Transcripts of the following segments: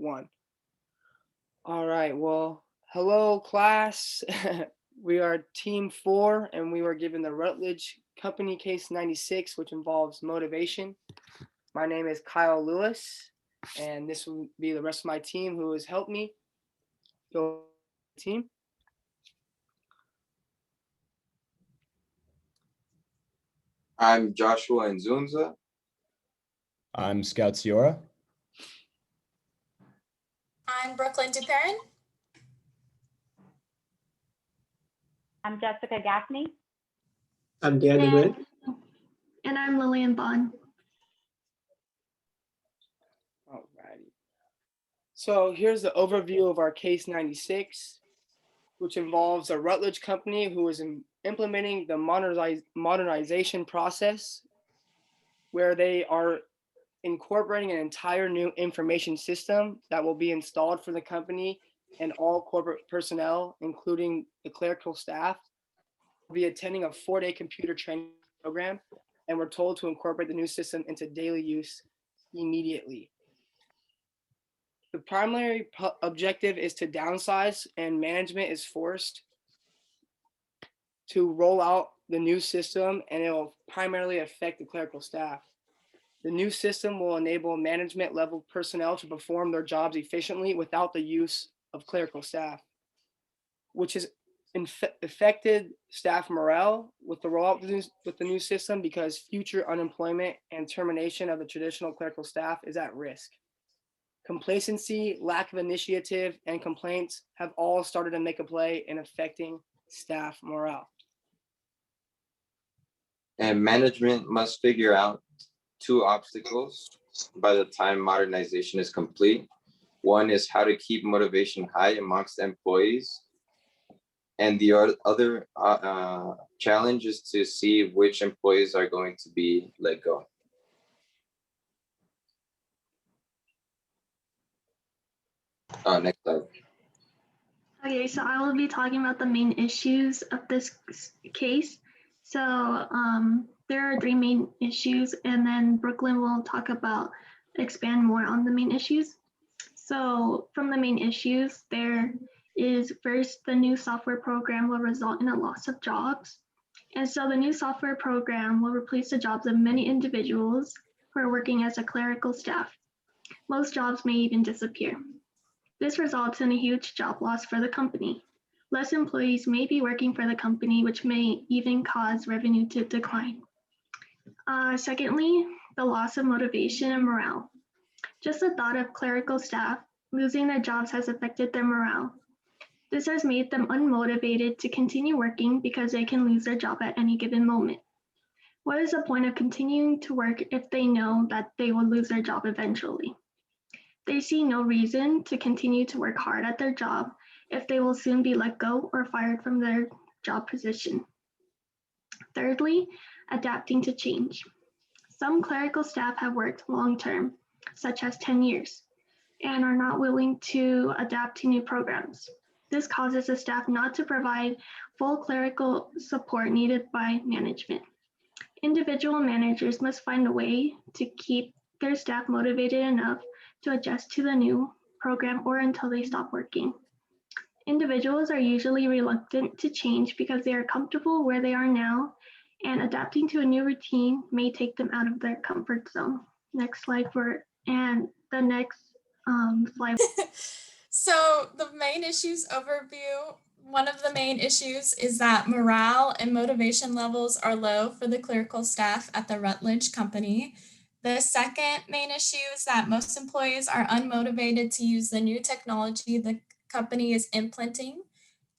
1. All right, well, hello class. We are team 4 and we were given the Rutledge Company case 96, which involves motivation. My name is Kyle Lewis, and this will be the rest of my team who has helped me go team. I'm Joshua Nzunza. I'm Scout Ciora. I'm Brooklyn Duperrin. I'm Jessica Gaffney. I'm Danny Witt. And I'm Lillian Bond. Alrighty. So here's the overview of our case 96, which involves a Rutledge company who is implementing the modernization process, where they are incorporating an entire new information system that will be installed for the company and all corporate personnel, including the clerical staff, will be attending a 4-day computer training program, and we're told to incorporate the new system into daily use immediately. The primary objective is to downsize, and management is forced to roll out the new system, and it will primarily affect the clerical staff. The new system will enable management level personnel to perform their jobs efficiently without the use of clerical staff, which has affected staff morale with the rollout with the new system, because future unemployment and termination of the traditional clerical staff is at risk. Complacency, lack of initiative, and complaints have all started to make a play in affecting staff morale. And management must figure out 2 obstacles by the time modernization is complete. One is how to keep motivation high amongst employees. And the other challenge is to see which employees are going to be let go. Next slide. Okay, so I will be talking about the main issues of this case. So there are 3 main issues, and then Brooklyn will expand more on the main issues. So from the main issues, there is first, the new software program will result in a loss of jobs. And so the new software program will replace the jobs of many individuals who are working as a clerical staff. Most jobs may even disappear. This results in a huge job loss for the company. Less employees may be working for the company, which may even cause revenue to decline. Secondly, the loss of motivation and morale. Just the thought of clerical staff losing their jobs has affected their morale. This has made them unmotivated to continue working because they can lose their job at any given moment. What is the point of continuing to work if they know that they will lose their job eventually? They see no reason to continue to work hard at their job if they will soon be let go or fired from their job position. Thirdly, adapting to change. Some clerical staff have worked long-term, such as 10 years, and are not willing to adapt to new programs. This causes the staff not to provide full clerical support needed by management. Individual managers must find a way to keep their staff motivated enough to adjust to the new program or until they stop working. Individuals are usually reluctant to change because they are comfortable where they are now, and adapting to a new routine may take them out of their comfort zone. Next slide and the next slide. So the main issues overview, one of the main issues is that morale and motivation levels are low for the clerical staff at the Rutledge Company. The second main issue is that most employees are unmotivated to use the new technology the company is implementing.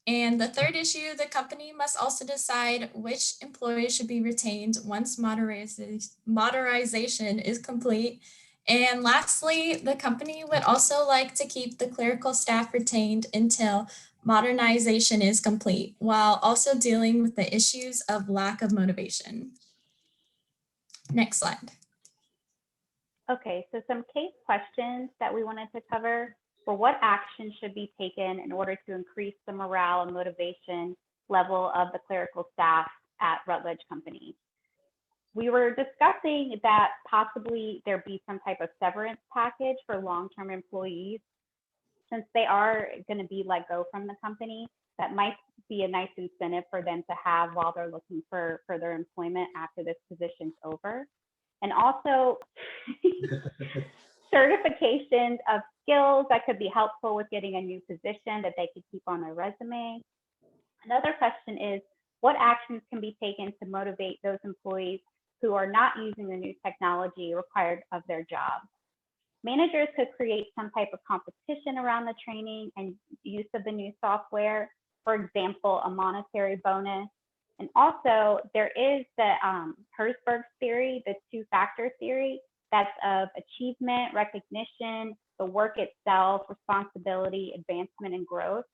And the third issue, the company must also decide which employees should be retained once modernization is complete. And lastly, the company would also like to keep the clerical staff retained until modernization is complete, while also dealing with the issues of lack of motivation. Next slide. Okay, so some case questions that we wanted to cover were what action should be taken in order to increase the morale and motivation level of the clerical staff at Rutledge Company. we were discussing that possibly there be some type of severance package for long-term employees. Since they are going to be let go from the company, that might be a nice incentive for them to have while they're looking for further employment after this position's over. And also certifications of skills that could be helpful with getting a new position that they could keep on their resume. Another question is, what actions can be taken to motivate those employees who are not using the new technology required of their job? Managers could create some type of competition around the training and use of the new software, for example, a monetary bonus. And also, there is the Herzberg's theory, the two-factor theory, that's of achievement, recognition, the work itself, responsibility, advancement, and growth.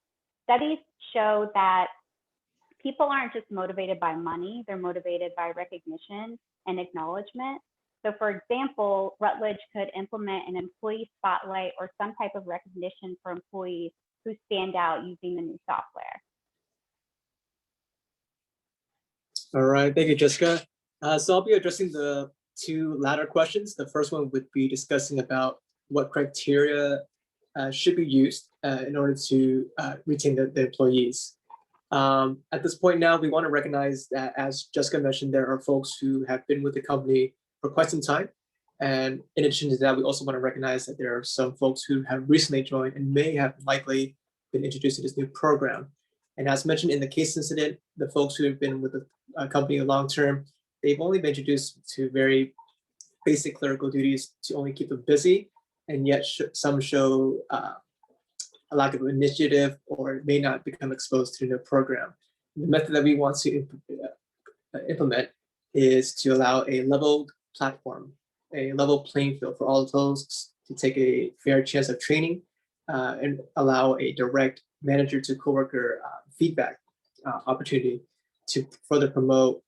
Studies show that people aren't just motivated by money, they're motivated by recognition and acknowledgement. So for example, Rutledge could implement an employee spotlight or some type of recognition for employees who stand out using the new software. All right, thank you, Jessica. So I'll be addressing the two latter questions. The first one would be discussing about what criteria should be used in order to retain the employees. At this point now, we want to recognize that, as Jessica mentioned, there are folks who have been with the company for quite some time. And in addition to that, we also want to recognize that there are some folks who have recently joined and may have likely been introduced to this new program. And as mentioned in the case incident, the folks who have been with the company long term, they've only been introduced to very basic clerical duties to only keep them busy, and yet some show a lack of initiative or may not become exposed to the new program. The method that we want to implement is to allow a leveled platform, a level playing field for all of those to take a fair chance of training and allow a direct manager to coworker feedback opportunity to further promote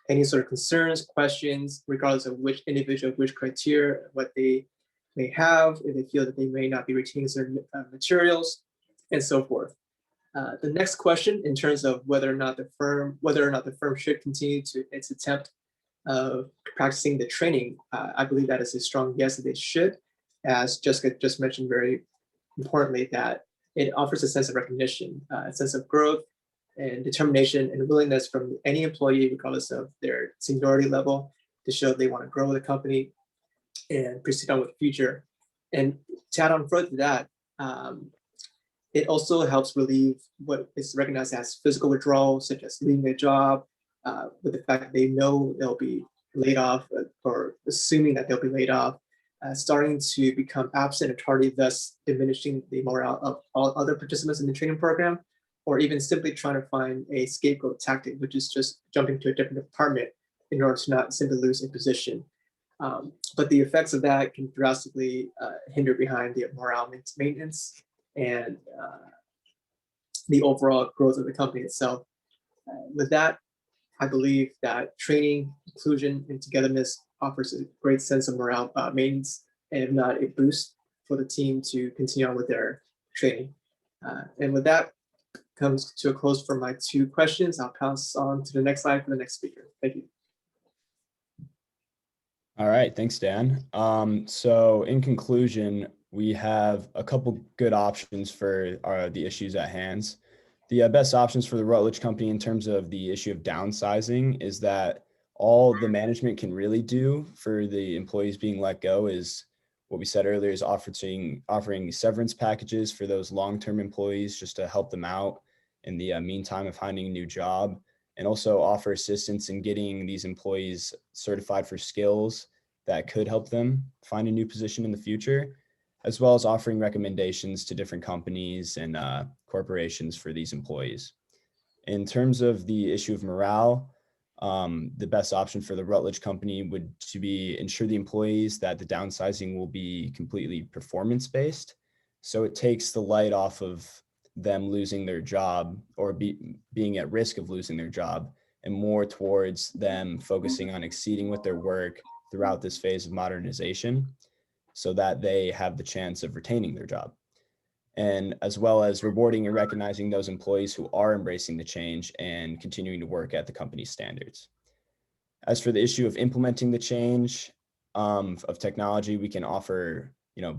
any sort of concerns, questions, regardless of which individual, which criteria, what they may have, if they feel that they may not be retaining certain materials, and so forth. The next question, in terms of whether or not the firm should continue to its attempt of practicing the training, I believe that is a strong yes that they should, as Jessica just mentioned very importantly, that it offers a sense of recognition, a sense of growth and determination and willingness from any employee, regardless of their seniority level, to show they want to grow the company and proceed on with the future. And to add on further to that, it also helps relieve what is recognized as physical withdrawal, such as leaving a job, with the fact that they know they'll be laid off, or assuming that they'll be laid off, starting to become absent or tardy, thus diminishing the morale of all other participants in the training program, or even simply trying to find a scapegoat tactic, which is just jumping to a different department in order to not simply lose a position. But the effects of that can drastically hinder behind the morale maintenance and the overall growth of the company itself. With that, I believe that training, inclusion, and togetherness offers a great sense of morale maintenance, and if not, a boost for the team to continue on with their training. And with that, comes to a close for my two questions. I'll pass on to the next slide for the next speaker. Thank you. All right, thanks, Dan. So in conclusion, we have a couple good options for the issues at hand. The best options for the Rutledge company in terms of the issue of downsizing is that all the management can really do for the employees being let go is what we said earlier, is offering severance packages for those long-term employees just to help them out in the meantime of finding a new job, and also offer assistance in getting these employees certified for skills that could help them find a new position in the future, as well as offering recommendations to different companies and corporations for these employees. In terms of the issue of morale, the best option for the Rutledge company would to be ensure the employees that the downsizing will be completely performance-based. So it takes the light off of them losing their job or being at risk of losing their job, and more towards them focusing on exceeding with their work throughout this phase of modernization so that they have the chance of retaining their job. And as well as rewarding and recognizing those employees who are embracing the change and continuing to work at the company's standards. As for the issue of implementing the change of technology, we can offer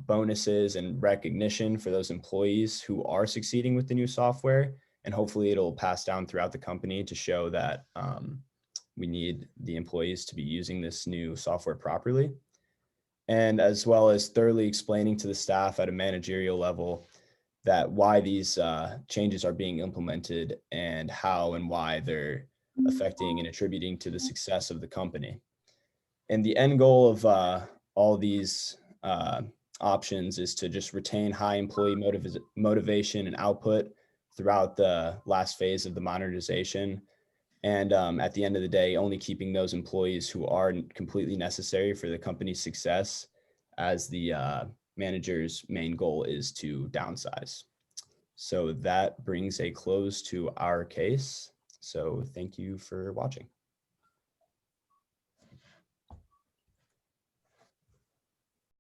bonuses and recognition for those employees who are succeeding with the new software, and hopefully it'll pass down throughout the company to show that we need the employees to be using this new software properly, and as well as thoroughly explaining to the staff at a managerial level that why these changes are being implemented and how and why they're affecting and attributing to the success of the company. And the end goal of all these options is to just retain high employee motivation and output throughout the last phase of the modernization. And at the end of the day, only keeping those employees who are completely necessary for the company's success, as the manager's main goal is to downsize. So that brings a close to our case. So thank you for watching.